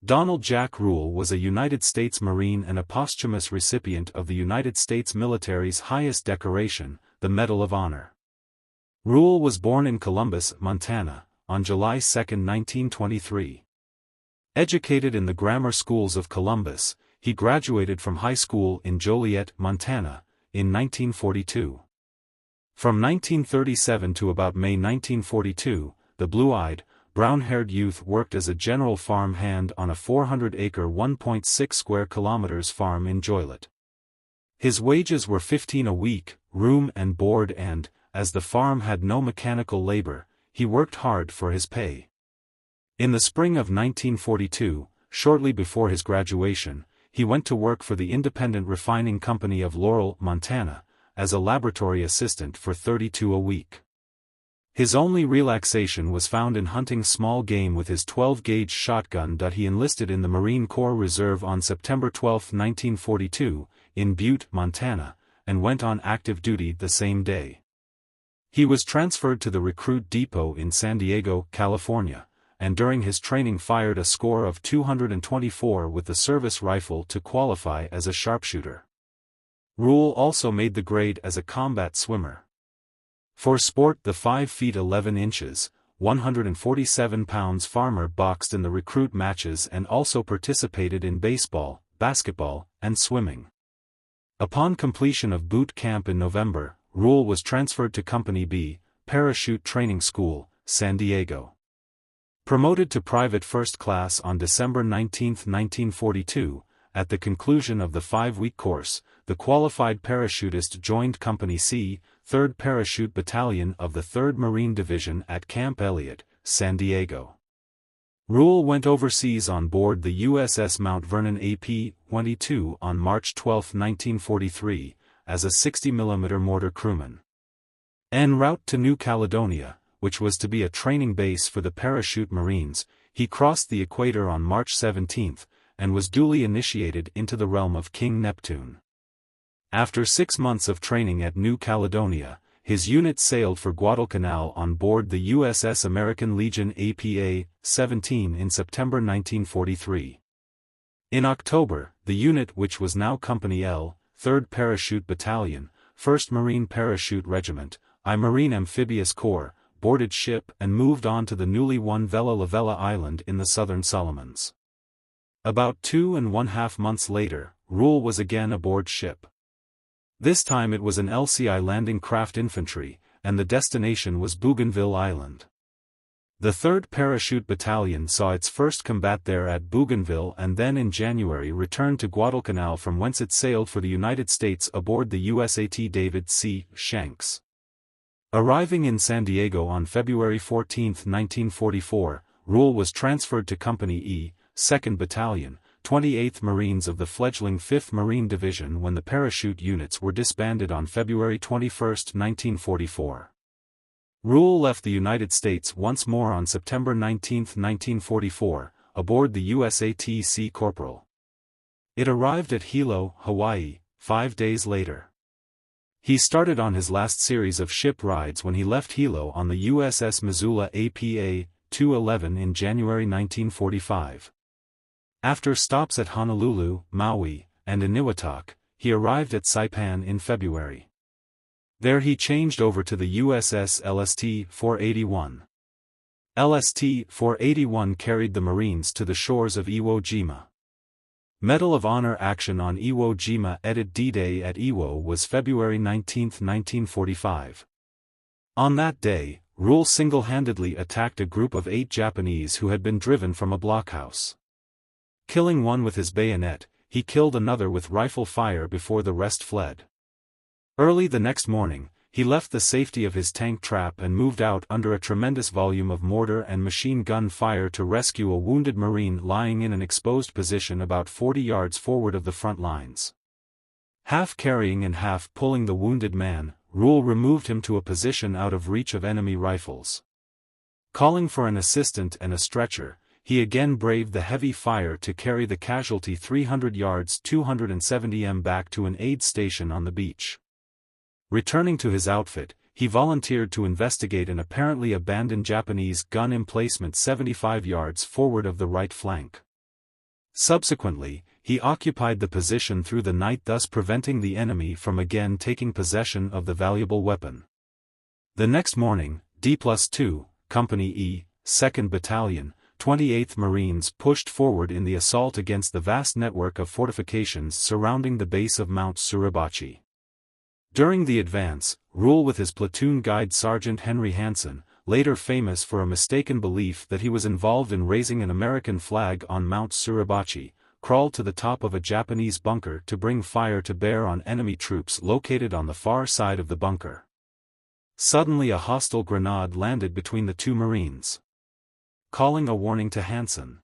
Donald Jack Ruhl was a United States Marine and a posthumous recipient of the United States military's highest decoration, the Medal of Honor. Ruhl was born in Columbus, Montana, on July 2, 1923. Educated in the grammar schools of Columbus, he graduated from high school in Joliet, Montana, in 1942. From 1937 to about May 1942, the blue-eyed, brown-haired youth worked as a general farm hand on a 400-acre 1.6 square kilometers farm in Joliet. His wages were $15 a week, room and board, and, as the farm had no mechanical labor, he worked hard for his pay. In the spring of 1942, shortly before his graduation, he went to work for the Independent Refining Company of Laurel, Montana, as a laboratory assistant for $32 a week. His only relaxation was found in hunting small game with his 12-gauge shotgun. He enlisted in the Marine Corps Reserve on September 12, 1942, in Butte, Montana, and went on active duty the same day. He was transferred to the recruit depot in San Diego, California, and during his training fired a score of 224 with the service rifle to qualify as a sharpshooter. Ruhl also made the grade as a combat swimmer. For sport, the 5 feet 11 inches, 147 pounds farmer boxed in the recruit matches and also participated in baseball, basketball, and swimming. Upon completion of boot camp in November, Ruhl was transferred to Company B, Parachute Training School, San Diego. Promoted to private first class on December 19, 1942, at the conclusion of the 5-week course, the qualified parachutist joined Company C, 3rd Parachute Battalion of the 3rd Marine Division at Camp Elliott, San Diego. Ruhl went overseas on board the USS Mount Vernon AP-22 on March 12, 1943, as a 60mm mortar crewman. En route to New Caledonia, which was to be a training base for the parachute Marines, he crossed the equator on March 17, and was duly initiated into the realm of King Neptune. After 6 months of training at New Caledonia, his unit sailed for Guadalcanal on board the USS American Legion APA-17 in September 1943. In October, the unit, which was now Company L, 3rd Parachute Battalion, 1st Marine Parachute Regiment, I Marine Amphibious Corps, boarded ship and moved on to the newly won Vella La Vella Island in the Southern Solomons. About 2.5 months later, Ruhl was again aboard ship. This time it was an LCI landing craft infantry, and the destination was Bougainville Island. The 3rd Parachute Battalion saw its first combat there at Bougainville and then in January returned to Guadalcanal, from whence it sailed for the United States aboard the USAT David C. Shanks. Arriving in San Diego on February 14, 1944, Ruhl was transferred to Company E, 2nd Battalion, 28th Marines of the fledgling 5th Marine Division when the parachute units were disbanded on February 21, 1944. Ruhl left the United States once more on September 19, 1944, aboard the USAT Sea Corporal. It arrived at Hilo, Hawaii, 5 days later. He started on his last series of ship rides when he left Hilo on the USS Missoula APA-211 in January 1945. After stops at Honolulu, Maui, and Eniwetok, he arrived at Saipan in February. There he changed over to the USS LST-481. LST-481 carried the Marines to the shores of Iwo Jima. Medal of Honor action on Iwo Jima. D-Day at Iwo was February 19, 1945. On that day, Ruhl single-handedly attacked a group of 8 Japanese who had been driven from a blockhouse. Killing one with his bayonet, he killed another with rifle fire before the rest fled. Early the next morning, he left the safety of his tank trap and moved out under a tremendous volume of mortar and machine gun fire to rescue a wounded Marine lying in an exposed position about 40 yards forward of the front lines. Half carrying and half pulling the wounded man, Ruhl removed him to a position out of reach of enemy rifles. Calling for an assistant and a stretcher, he again braved the heavy fire to carry the casualty 300 yards 270 m back to an aid station on the beach. Returning to his outfit, he volunteered to investigate an apparently abandoned Japanese gun emplacement 75 yards forward of the right flank. Subsequently, he occupied the position through the night, thus preventing the enemy from again taking possession of the valuable weapon. The next morning, D+2, Company E, 2nd Battalion, 28th Marines pushed forward in the assault against the vast network of fortifications surrounding the base of Mount Suribachi. During the advance, Ruhl with his platoon guide Sergeant Henry Hansen, later famous for a mistaken belief that he was involved in raising an American flag on Mount Suribachi, crawled to the top of a Japanese bunker to bring fire to bear on enemy troops located on the far side of the bunker. Suddenly a hostile grenade landed between the two Marines. Calling a warning to Hansen.